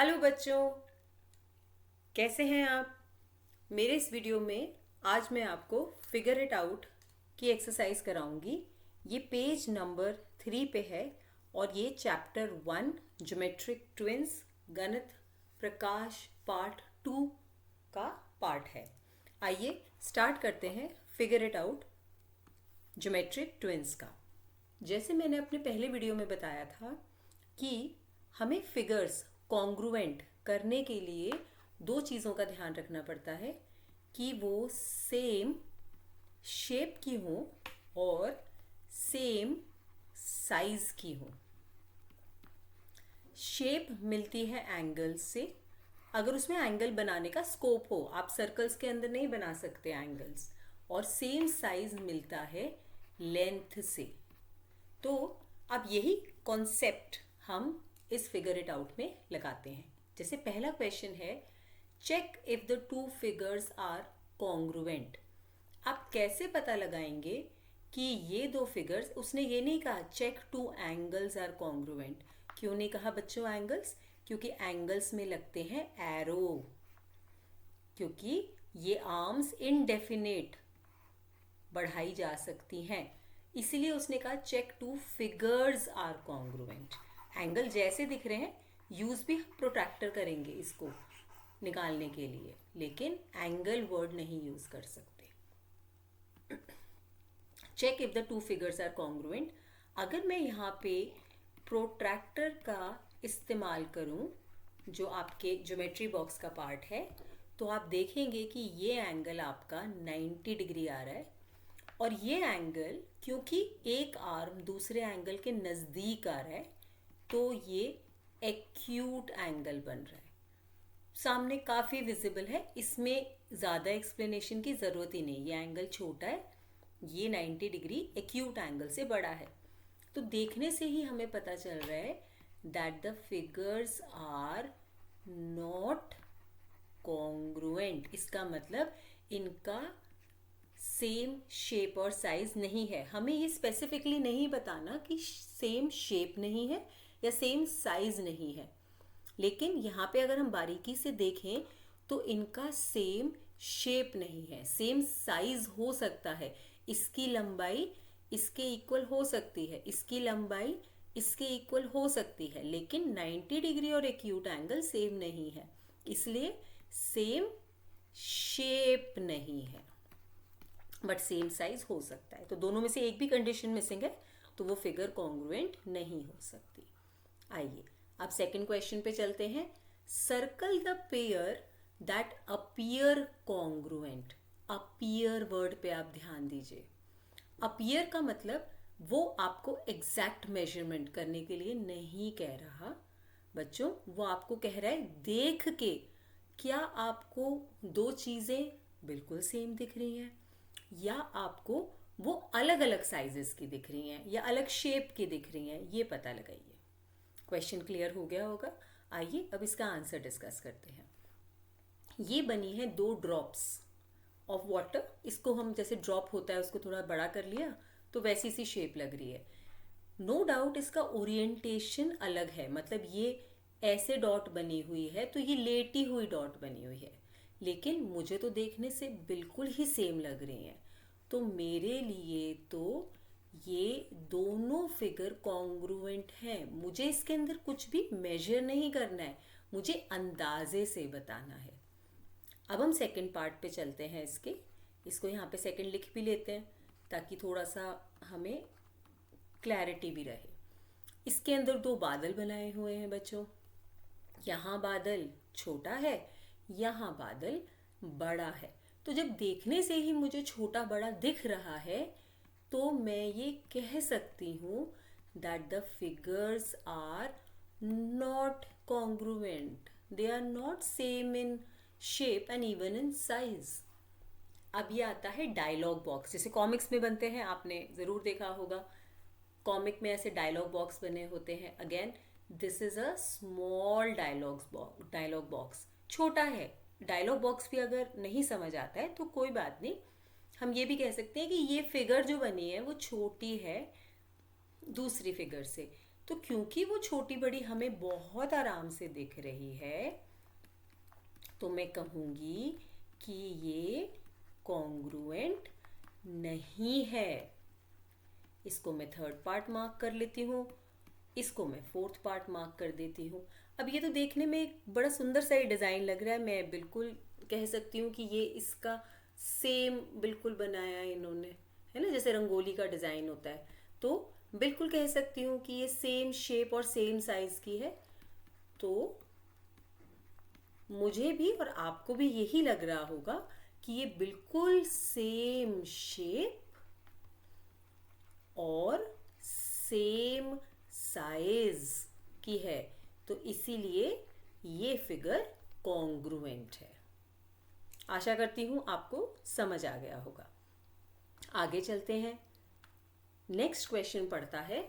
Hello बच्चों, कैसे हैं आप। मेरे इस वीडियो में आज मैं आपको फिगर इट आउट की एक्सरसाइज कराऊंगी। ये पेज नंबर 3 पे है और ये चैप्टर 1 ज्योमेट्रिक ट्विंस गणित प्रकाश पार्ट 2 का पार्ट है। आइए स्टार्ट करते हैं figure it out geometric twins का। जैसे मैंने अपने पहले वीडियो में बताया था कि हमें फिगर्स कॉन्ग्रुएंट करने के लिए दो चीज़ों का ध्यान रखना पड़ता है कि वो सेम शेप की हो और सेम साइज की हो। शेप मिलती है एंगल्स से। अगर उसमें एंगल बनाने का स्कोप हो, आप सर्कल्स के अंदर नहीं बना सकते एंगल्स। और सेम साइज मिलता है लेंथ से। तो अब यही कॉन्सेप्ट हम इस फिगर इट आउट में लगाते हैं। जैसे पहला क्वेश्चन है, check if the two figures are congruent. आप कैसे पता लगाएंगे कि ये दो फिगर्स, उसने ये नहीं कहा check two angles are congruent. क्यों नहीं कहा बच्चों एंगल्स? क्योंकि एंगल्स में लगते हैं एरो, क्योंकि ये आर्म्स इनडेफिनेट बढ़ाई जा सकती हैं। इसीलिए उसने कहा check two figures are congruent. Angle जैसे दिख रहे हैं, यूज भी प्रोट्रैक्टर करेंगे इसको निकालने के लिए, लेकिन एंगल वर्ड नहीं यूज कर सकते। Check if the two figures are congruent. अगर मैं यहाँ पे प्रोट्रैक्टर का इस्तेमाल करूँ, जो आपके ज्योमेट्री बॉक्स का पार्ट है, तो आप देखेंगे कि ये एंगल आपका 90 डिग्री आ रहा है। और ये एंगल, क्योंकि एक आर्म दूसरे एंगल के नज़दीक आ रहा है, तो ये एक्यूट एंगल बन रहा है। सामने काफ़ी विजिबल है, इसमें ज़्यादा एक्सप्लेनेशन की ज़रूरत ही नहीं। ये एंगल छोटा है, ये 90 डिग्री एक्यूट एंगल से बड़ा है। तो देखने से ही हमें पता चल रहा है that the figures are not congruent. इसका मतलब इनका सेम शेप और साइज नहीं है। हमें ये स्पेसिफिकली नहीं बताना कि सेम शेप नहीं है या सेम साइज नहीं है, लेकिन यहाँ पे अगर हम बारीकी से देखें तो इनका सेम शेप नहीं है। सेम साइज हो सकता है, इसकी लंबाई इसके इक्वल हो सकती है, इसकी लंबाई इसके इक्वल हो सकती है, लेकिन 90 डिग्री और एक्यूट एंगल सेम नहीं है, इसलिए सेम शेप नहीं है, बट सेम साइज हो सकता है। तो दोनों में से एक भी कंडीशन मिसिंग है, तो वो फिगर कॉन्ग्रुएंट नहीं हो सकती। आइए अब सेकंड क्वेश्चन पे चलते हैं। Circle the pair that appear congruent. Appear word पे आप ध्यान दीजिए। अपीयर का मतलब वो आपको एग्जैक्ट मेजरमेंट करने के लिए नहीं कह रहा बच्चों, वो आपको कह रहा है देख के क्या आपको दो चीज़ें बिल्कुल सेम दिख रही हैं या आपको वो अलग अलग साइजेस की दिख रही हैं या अलग शेप की दिख रही हैं, ये पता लगाइए। क्वेश्चन क्लियर हो गया होगा। आइए अब इसका आंसर डिस्कस करते हैं। ये बनी है दो ड्रॉप्स ऑफ वाटर। इसको हम जैसे ड्रॉप होता है उसको थोड़ा बड़ा कर लिया तो वैसी सी शेप लग रही है। नो डाउट इसका ओरिएंटेशन अलग है, मतलब ये ऐसे डॉट बनी हुई है तो ये लेटी हुई डॉट बनी हुई है, लेकिन मुझे तो देखने से बिल्कुल ही सेम लग रही हैं। तो मेरे लिए तो ये दोनों फिगर कॉन्ग्रुएंट हैं। मुझे इसके अंदर कुछ भी मेजर नहीं करना है, मुझे अंदाजे से बताना है। अब हम सेकंड पार्ट पे चलते हैं इसको यहाँ पे सेकंड लिख भी लेते हैं ताकि थोड़ा सा हमें क्लैरिटी भी रहे। इसके अंदर दो बादल बनाए हुए हैं बच्चों। यहाँ बादल छोटा है, यहाँ बादल बड़ा है। तो जब देखने से ही मुझे छोटा बड़ा दिख रहा है तो मैं ये कह सकती हूँ that the figures are not congruent, they are not same in shape and even in size. अब ये आता है डायलॉग बॉक्स, जैसे कॉमिक्स में बनते हैं, आपने ज़रूर देखा होगा। कॉमिक में ऐसे डायलॉग बॉक्स बने होते हैं। Again this is a small dialog box, छोटा है। डायलॉग बॉक्स भी अगर नहीं समझ आता है तो कोई बात नहीं, हम ये भी कह सकते हैं कि ये फिगर जो बनी है वो छोटी है दूसरी फिगर से। तो क्योंकि वो छोटी बड़ी हमें बहुत आराम से दिख रही है, तो मैं कहूँगी कि ये कॉन्ग्रुएंट नहीं है। इसको मैं थर्ड पार्ट मार्क कर लेती हूँ, इसको मैं फोर्थ पार्ट मार्क कर देती हूँ। अब ये तो देखने में एक बड़ा सुंदर सा ही डिज़ाइन लग रहा है, मैं बिल्कुल कह सकती हूँ कि ये इसका सेम बिल्कुल बनाया है इन्होंने, है ना, जैसे रंगोली का डिज़ाइन होता है। तो बिल्कुल कह सकती हूँ कि ये सेम शेप और सेम साइज़ की है। तो मुझे भी और आपको भी यही लग रहा होगा कि ये बिल्कुल सेम शेप और सेम साइज की है, तो इसीलिए ये फिगर कॉन्ग्रुएंट है। आशा करती हूँ आपको समझ आ गया होगा। आगे चलते हैं। नेक्स्ट क्वेश्चन पढ़ता है,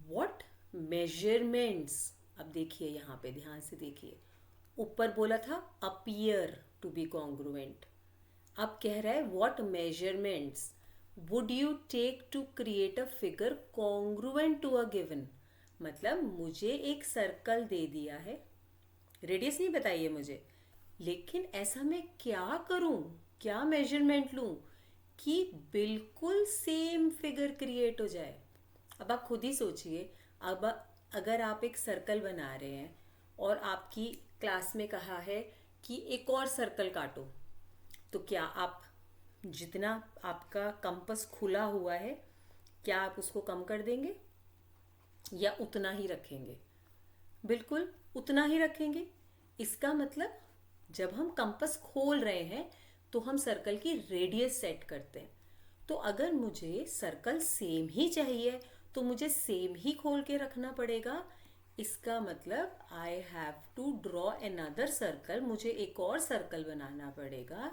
व्हाट मेजरमेंट्स। अब देखिए यहाँ पे ध्यान से देखिए, ऊपर बोला था अपीयर टू बी कॉन्ग्रुएंट, अब कह रहा है what measurements would you take to create a figure congruent to a given. मतलब मुझे एक सर्कल दे दिया है, रेडियस नहीं बताइए मुझे, लेकिन ऐसा मैं क्या करूं, क्या मेजरमेंट लूं कि बिल्कुल सेम फिगर क्रिएट हो जाए। अब आप खुद ही सोचिए, अब अगर आप एक सर्कल बना रहे हैं और आपकी क्लास में कहा है कि एक और सर्कल काटो, तो क्या आप जितना आपका कंपास खुला हुआ है, क्या आप उसको कम कर देंगे या उतना ही रखेंगे? बिल्कुल उतना ही रखेंगे। इसका मतलब जब हम कंपास खोल रहे हैं तो हम सर्कल की रेडियस सेट करते हैं। तो अगर मुझे सर्कल सेम ही चाहिए तो मुझे सेम ही खोल के रखना पड़ेगा। इसका मतलब I have to draw another circle, मुझे एक और सर्कल बनाना पड़ेगा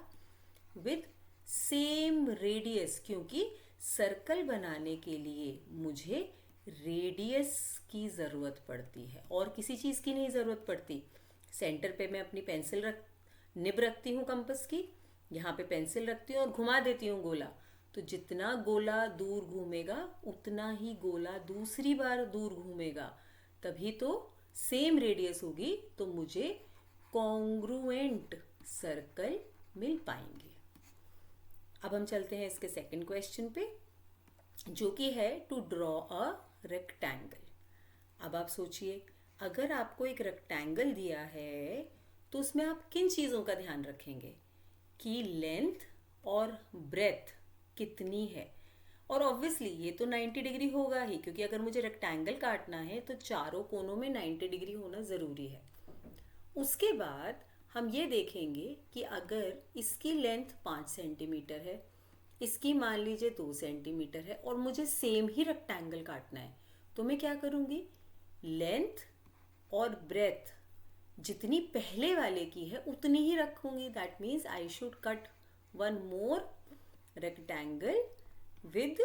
विथ सेम रेडियस, क्योंकि सर्कल बनाने के लिए मुझे रेडियस की ज़रूरत पड़ती है और किसी चीज़ की नहीं ज़रूरत पड़ती। सेंटर पे मैं अपनी पेंसिल निब रखती हूँ कंपास की, यहाँ पे पेंसिल रखती हूँ और घुमा देती हूँ गोला, तो जितना गोला दूर घूमेगा उतना ही गोला दूसरी बार दूर घूमेगा, तभी तो सेम रेडियस होगी, तो मुझे कॉन्ग्रुएंट सर्कल मिल पाएंगे। अब हम चलते हैं इसके सेकंड क्वेश्चन पे, जो कि है टू ड्रॉ अ रेक्टेंगल। अब आप सोचिए, अगर आपको एक रेक्टेंगल दिया है तो उसमें आप किन चीज़ों का ध्यान रखेंगे कि लेंथ और ब्रेथ कितनी है। और ऑब्वियसली ये तो 90 डिग्री होगा ही, क्योंकि अगर मुझे रेक्टेंगल काटना है तो चारों कोनों में 90 डिग्री होना ज़रूरी है। उसके बाद हम ये देखेंगे कि अगर इसकी लेंथ 5 सेंटीमीटर है, इसकी मान लीजिए 2 सेंटीमीटर है और मुझे सेम ही रेक्टेंगल काटना है, तो मैं क्या करूँगी, लेंथ और ब्रेथ जितनी पहले वाले की है उतनी ही रखूँगी। That means I should cut one more rectangle with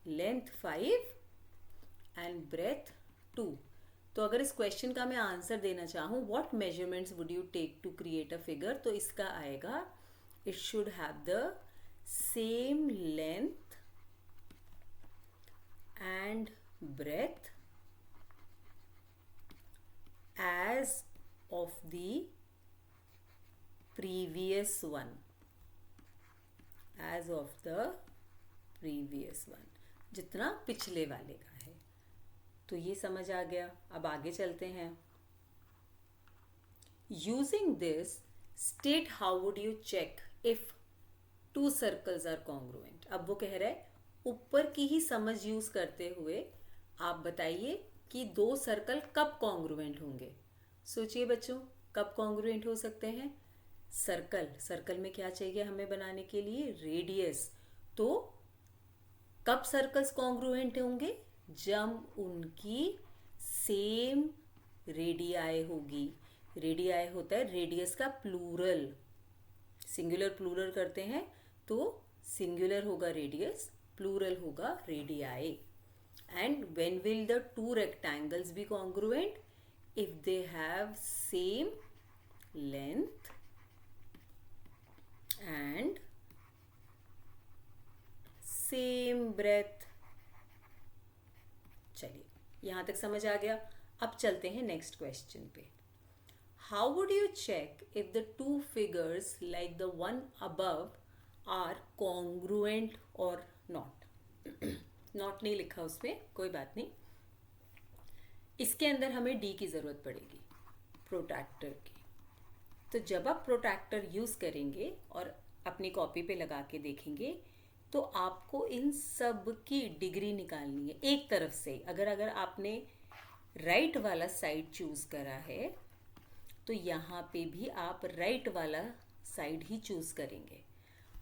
length 5 and breadth 2। तो अगर इस क्वेश्चन का मैं आंसर देना चाहूँ, what measurements would you take to create a figure, तो इसका आएगा it should have the same length and breadth as of the previous one, as of the previous one, जितना पिछले वाले का है। तो ये समझ आ गया। अब आगे चलते हैं। Using this state how would you check if two circles are congruent. अब वो कह रहा है ऊपर की ही समझ यूज करते हुए आप बताइए कि दो सर्कल कब कॉन्ग्रुएंट होंगे। सोचिए बच्चों, कब कॉन्ग्रुएंट हो सकते हैं। सर्कल में क्या चाहिए हमें बनाने के लिए, रेडियस। तो कब सर्कल्स कॉन्ग्रुएंट होंगे, जब उनकी सेम रेडियाई होगी। रेडियाई होता है रेडियस का प्लूरल, सिंगुलर प्लूरल करते हैं तो सिंगुलर होगा रेडियस, प्लूरल होगा radii. And when will the two rectangles be congruent? If they have same length and same breadth। चलिए यहाँ तक समझ आ गया। अब चलते हैं नेक्स्ट क्वेश्चन पे। How would you check if the two figures like the one above are congruent और नॉट? नॉट नहीं लिखा उसमें, कोई बात नहीं। इसके अंदर हमें डी की ज़रूरत पड़ेगी, प्रोट्रैक्टर की। तो जब आप प्रोट्रैक्टर यूज़ करेंगे और अपनी कॉपी पे लगा के देखेंगे तो आपको इन सब की डिग्री निकालनी है एक तरफ से। अगर आपने राइट वाला साइड चूज़ करा है तो यहाँ पे भी आप राइट वाला साइड ही चूज़ करेंगे।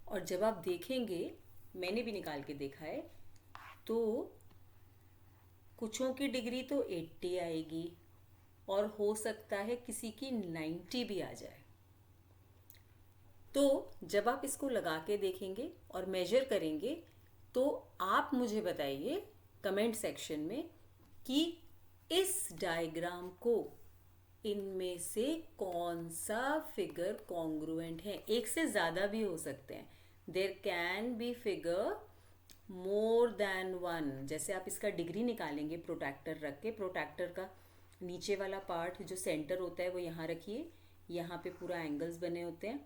और जब आप देखेंगे, मैंने भी निकाल के देखा है, तो कुछों की डिग्री तो 80 आएगी और हो सकता है किसी की 90 भी आ जाए। तो जब आप इसको लगा के देखेंगे और मेजर करेंगे तो आप मुझे बताइए कमेंट सेक्शन में कि इस डायग्राम को इनमें से कौन सा फिगर कॉन्ग्रुएंट है। एक से ज़्यादा भी हो सकते हैं, there can be figure more than one. जैसे आप इसका डिग्री निकालेंगे प्रोट्रैक्टर रख के, प्रोट्रैक्टर का नीचे वाला पार्ट जो सेंटर होता है वो यहाँ रखिए, यहाँ पे पूरा एंगल्स बने होते हैं।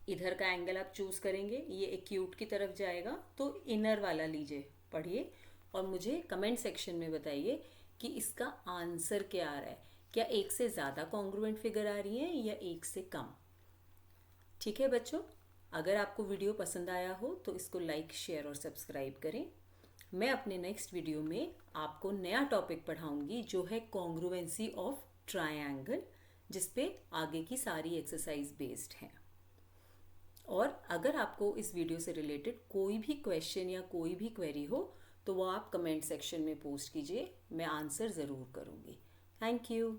इधर का एंगल आप चूज़ करेंगे, ये एक्यूट की तरफ जाएगा, तो इनर वाला लीजिए, पढ़िए और मुझे कमेंट सेक्शन में बताइए कि इसका आंसर क्या आ रहा है। क्या एक से ज़्यादा कॉन्ग्रुएंट फिगर आ रही है या एक से कम? ठीक है बच्चों, अगर आपको वीडियो पसंद आया हो तो इसको लाइक, शेयर और सब्सक्राइब करें। मैं अपने नेक्स्ट वीडियो में आपको नया टॉपिक पढ़ाऊंगी जो है कॉन्ग्रुएंसी ऑफ ट्रायंगल, जिसपे आगे की सारी एक्सरसाइज बेस्ड हैं। और अगर आपको इस वीडियो से रिलेटेड कोई भी क्वेश्चन या कोई भी क्वेरी हो तो वो आप कमेंट सेक्शन में पोस्ट कीजिए, मैं आंसर ज़रूर करूँगी। Thank you.